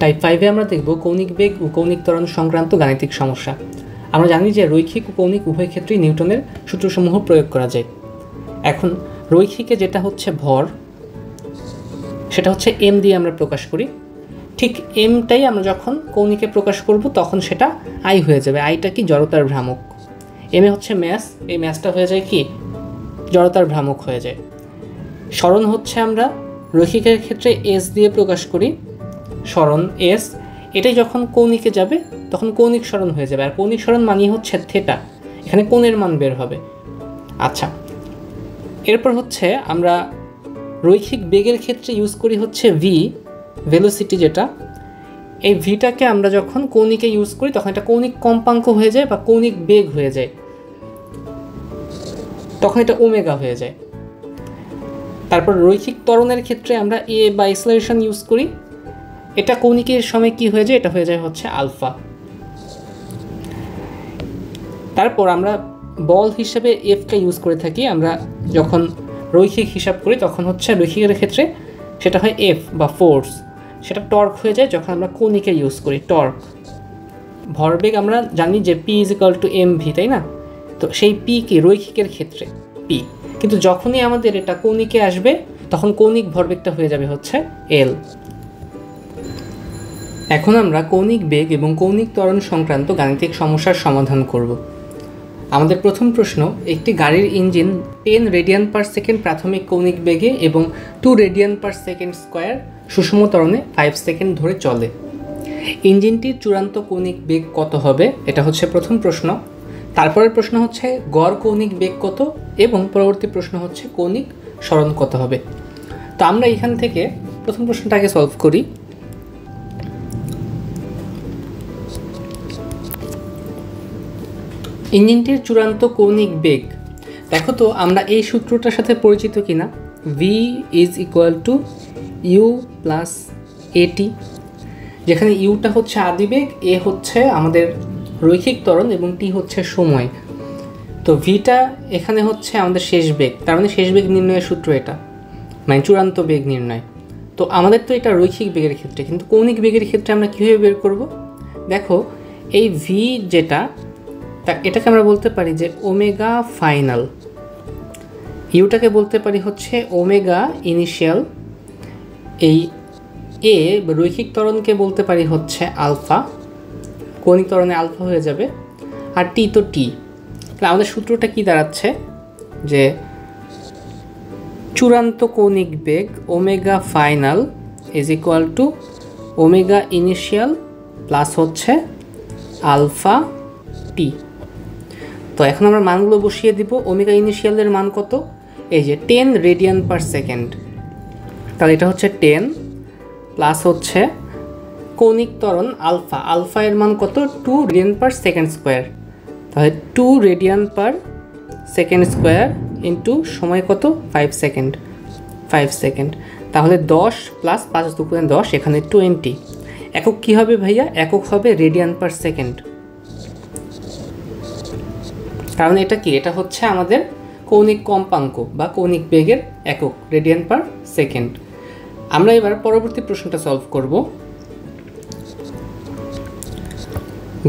Type 5-এ আমরা দেখব কৌণিক বেগ ও কৌণিক ত্বরণ সংক্রান্ত গাণিতিক সমস্যা। আমরা জানি যে রৈখিক ও কৌণিক উভয় ক্ষেত্রেই নিউটনের সূত্রসমূহ প্রয়োগ করা যায়। এখন রৈখিকে যেটা হচ্ছে ভর, সেটা হচ্ছে এম দিয়ে আমরা প্রকাশ করি। ঠিক এমটাই আমরা যখন কৌণিকে প্রকাশ করব তখন সেটা আই হয়ে যাবে। আইটা কি? জড়তার ভ্রামক। এম এ হচ্ছে ম্যাস, এই ম্যাসটা হয়ে যায় কি? জড়তার ভ্রামক হয়ে যায়। সরণ হচ্ছে আমরা রৈখিকের ক্ষেত্রে এস দিয়ে প্রকাশ করি। সরণ এস, এটাই যখন কৌণিকে যাবে তখন কৌণিক সরণ হয়ে যাবে। আর কৌণিক সরণ মানেই হচ্ছে থেটা, এখানে কোণের মান বের হবে। আচ্ছা, এরপর হচ্ছে আমরা রৈখিক বেগের ক্ষেত্রে ইউজ করি হচ্ছে ভি, ভেলোসিটি যেটা। এই ভিটাকে আমরা যখন কৌণিকে ইউজ করি তখন এটা কৌণিক কম্পাঙ্ক হয়ে যায় বা কৌণিক বেগ হয়ে যায়, তখন এটা ওমেগা হয়ে যায়। তারপর রৈখিক ত্বরণের ক্ষেত্রে আমরা এ বা অ্যাক্সেলারেশন ইউজ করি। এটা কৌণিকের সময় কি হয়ে যায়? এটা হয়ে যায় হচ্ছে আলফা। তারপর আমরা বল হিসেবে এফকে ইউজ করে থাকি। আমরা যখন রৈখিক হিসাব করি তখন হচ্ছে রৈখিকের ক্ষেত্রে সেটা হয় এফ বা ফোর্স, সেটা টর্ক হয়ে যায় যখন আমরা কৌণিকে ইউজ করি, টর্ক। ভরবেগ আমরা জানি যে P is equal to M V, তাই না? তো সেই পি কি? রৈখিকের ক্ষেত্রে পি, কিন্তু যখনই আমাদের এটা কৌণিকে আসবে তখন কৌণিক ভরবেগটা হয়ে যাবে হচ্ছে এল। এখন আমরা কৌণিক বেগ এবং কৌণিক ত্বরণ সংক্রান্ত গাণিতিক সমস্যার সমাধান করব। আমাদের প্রথম প্রশ্ন, একটি গাড়ির ইঞ্জিন 10 রেডিয়ান পার সেকেন্ড প্রাথমিক কৌণিক বেগে এবং 2 রেডিয়ান পার সেকেন্ড স্কোয়ার সুষম ত্বরণে 5 সেকেন্ড ধরে চলে। ইঞ্জিনটির চূড়ান্ত কৌণিক বেগ কত হবে? এটা হচ্ছে প্রথম প্রশ্ন। তারপরের প্রশ্ন হচ্ছে গড় কৌণিক বেগ কত, এবং পরবর্তী প্রশ্ন হচ্ছে কৌণিক সরণ কত হবে। তো আমরা এখান থেকে প্রথম প্রশ্নটাকে সলভ করি। ইঞ্জিনটির চূড়ান্ত কৌণিক বেগ, দেখো তো আমরা এই সূত্রটার সাথে পরিচিত কিনা? V is equal to U plus at, যেখানে ইউটা হচ্ছে আদিবেগ, এ হচ্ছে আমাদের রৈখিক ত্বরণ এবং টি হচ্ছে সময়। তো ভিটা এখানে হচ্ছে আমাদের শেষ বেগ, তার মানে শেষ বেগ নির্ণয়ের সূত্র এটা, মানে চূড়ান্ত বেগ নির্ণয়। তো আমাদের তো এটা রৈখিক বেগের ক্ষেত্রে, কিন্তু কৌণিক বেগের ক্ষেত্রে আমরা কীভাবে বের করব? দেখো, এই ভি যেটা, এটাকে আমরা বলতে পারি যে ওমেগা ফাইনাল, ইউটাকে বলতে পারি হচ্ছে ওমেগা ইনিশিয়াল, এই এ রৈখিক ত্বরণকে বলতে পারি হচ্ছে আলফা, কৌণিক ত্বরণে আলফা হয়ে যাবে, আর টি তো টি। তাহলে আমাদের সূত্রটা কি দাঁড়াচ্ছে? যে চূড়ান্ত কৌণিক বেগ omega final is equal to omega initial plus হচ্ছে আলফা টি। তো এখন আমরা মানগুলো বসিয়ে দিব। ওমেগা ইনিশিয়ালের মান কত? এই যে 10 রেডিয়ান পার সেকেন্ড, তাহলে এটা হচ্ছে 10 প্লাস হচ্ছে কৌণিক ত্বরণ আলফা, আলফা এর মান কত? 2 রেডিয়ান পার সেকেন্ড স্কোয়ার, তাহলে 2 radian per second square into সময় কত? 5 সেকেন্ড, 5 সেকেন্ড, তাহলে 10 প্লাস 5 2 10, এখানে 20। একক কী হবে ভাইয়া? একক হবে রেডিয়ান পার সেকেন্ড, কারণ এটা কি? এটা হচ্ছে আমাদের কৌণিক কম্পাঙ্ক বা কৌণিক বেগের একক, রেডিয়ান পার সেকেন্ড। আমরা এবার পরবর্তী প্রশ্নটা সলভ করব।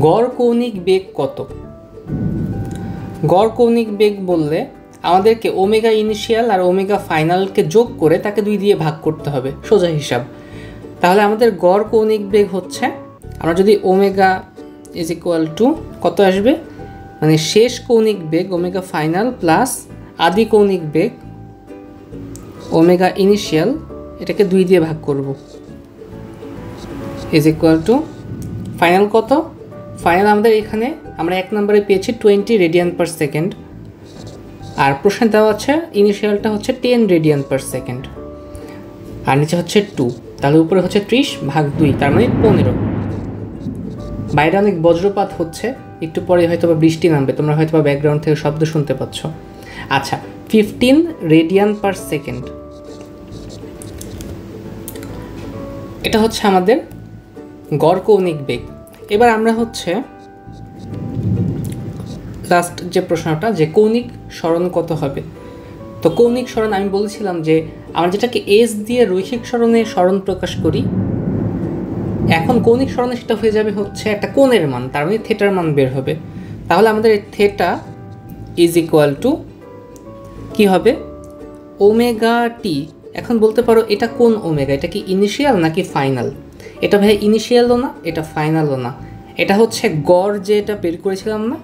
গড় কৌণিক বেগ কত? গড় কৌণিক বেগ বললে আমাদেরকে ওমেগা ইনিশিয়াল আর ওমেগা ফাইনালকে যোগ করে তাকে 2 দিয়ে ভাগ করতে হবে, সোজা হিসাব। তাহলে আমাদের গড় কৌণিক বেগ হচ্ছে, আমরা যদি ওমেগা ইজ ইকুয়াল টু কত আসবে, মানে শেষ কৌণিক বেগ ওমেগা ফাইনাল প্লাস আদি কৌণিক বেগ ওমেগা ইনিশিয়াল, এটাকে 2 দিয়ে ভাগ করব, ইজ ইকুয়াল টু ফাইনাল কত? ফাইনাল আমাদের এখানে আমরা 1 নম্বরে পেয়েছি 20 রেডিয়ান পার সেকেন্ড, আর প্রশ্নে দেওয়া আছে ইনিশিয়ালটা হচ্ছে 10 রেডিয়ান পার সেকেন্ড, আর নিচে হচ্ছে 2, তাহলে উপরে হচ্ছে 30 ভাগ 2, তার মানে 15। বাইরে অনেক বজ্রপাত হচ্ছে, একটু পরে হয়তো বা বৃষ্টি নামবে, তোমরা হয়তো বা ব্যাকগ্রাউন্ড থেকে শব্দ শুনতে পাচ্ছ। আচ্ছা, 15 রেডিয়ান পার সেকেন্ড, এটা হচ্ছে আমাদের গড় কৌণিক বেগ। এবার আমরা হচ্ছে লাস্ট যে প্রশ্নটা, যে কৌণিক সরণ কত হবে। তো কৌণিক সরণ আমি বলেছিলাম যে আমরা যেটাকে এস দিয়ে রৈখিক সরণে সরণ প্রকাশ করি, এখন কৌণিক সরণে সেটা হয়ে যাবে হচ্ছে একটা কোণের মান, তার মানে থেটার মান বের হবে। তাহলে আমাদের এই থেটা ইজ ইকুয়াল টু কী হবে, ওমেগা টি। এখন বলতে পারো এটা কোন ওমেগা, এটা কি ইনিশিয়াল নাকি ফাইনাল? এটা ভাই ইনিশিয়ালও না, এটা ফাইনালও না, এটা হচ্ছে গড় যে এটা বের করেছিলাম না,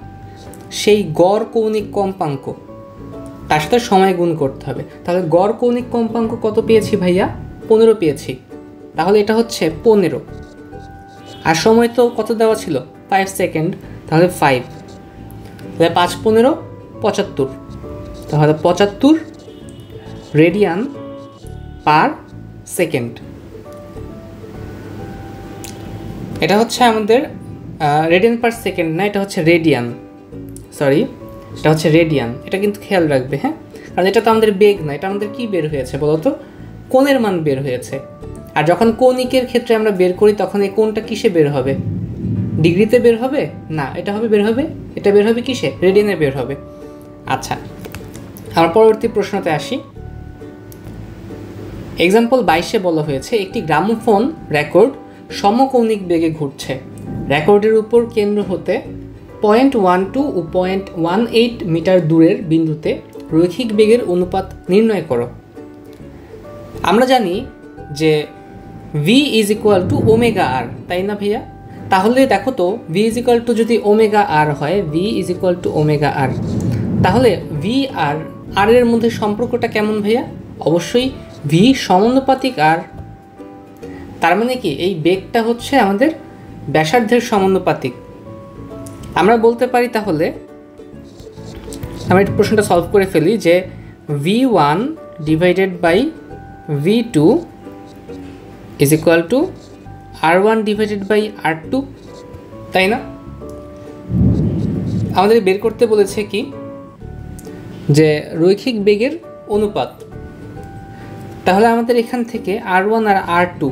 সেই গড় কৌণিক কম্পাঙ্ক, তার সাথে সময় গুণ করতে হবে। তাহলে গড় কৌণিক কম্পাঙ্ক কত পেয়েছি ভাইয়া? 15 পেয়েছি। তাহলে এটা হচ্ছে 15, আর সময় তো কত দেওয়া ছিল? 5 সেকেন্ড। তাহলে 5, তাহলে 5 15 75, তাহলে 75 রেডিয়ান পার সেকেন্ড। এটা হচ্ছে আমাদের রেডিয়ান পার সেকেন্ড না, এটা হচ্ছে রেডিয়ান, সরি এটা হচ্ছে রেডিয়ান। এটা কিন্তু খেয়াল রাখবে, হ্যাঁ, কারণ এটা তো আমাদের বেগ না, এটা আমাদের কি বের হয়েছে বলো তো? কোণের মান বের হয়েছে। আর যখন কৌণিকের ক্ষেত্রে আমরা বের করি তখন এই কোণটা কিসে বের হবে? ডিগ্রিতে বের হবে না, এটা বের হবে কিসে? রেডিয়ানে বের হবে। আচ্ছা, আমার পরবর্তী প্রশ্নতে আসি। এক্সাম্পল 22-এ বলা হয়েছে একটি গ্রামোফোন রেকর্ড সমকৌণিক বেগে ঘুরছে। রেকর্ডের উপর কেন্দ্র হতে 0.12 ও 0.18 মিটার দূরের বিন্দুতে রৈখিক বেগের অনুপাত নির্ণয় করো। আমরা জানি যে v is equal to omega r, তাই না ভাইয়া? তাহলে দেখো তো v ইজ ইকুয়াল টু যদি ওমেগা আর হয়, v is equal to omega r, তাহলে v আর আর এর মধ্যে সম্পর্কটা কেমন ভাইয়া? অবশ্যই v সমানুপাতিক আর। তার মানে কি এই বেগটা হচ্ছে আমাদের ব্যাসার্ধের সমানুপাতিক। আমরা বলতে পারি, তাহলে আমরা এই প্রশ্নটা সলভ করে ফেলি যে v1 divided by v2 is equal to r1 divided by r2, তাই না? আমাদের বের করতে বলেছে কি, যে রৈখিক বেগের অনুপাত। তাহলে আমাদের এখান থেকে r1 আর r2,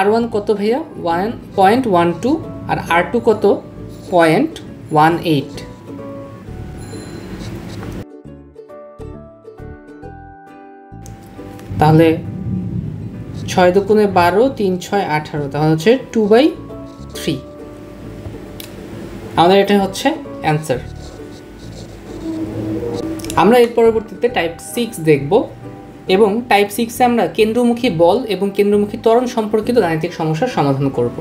r1 কত ভাইয়া? 1.12, আর r2 কত? 0.18। তাহলে 6 দুগুণে 12, 3 6 18, তাহলে হচ্ছে 2/3। আমাদের এটা হচ্ছে অ্যান্সার। আমরা এর পরবর্তীতে টাইপ 6 দেখব, এবং টাইপ 6-এ আমরা কেন্দ্রমুখী বল এবং কেন্দ্রমুখী ত্বরণ সম্পর্কিত গাণিতিক সমস্যার সমাধান করব।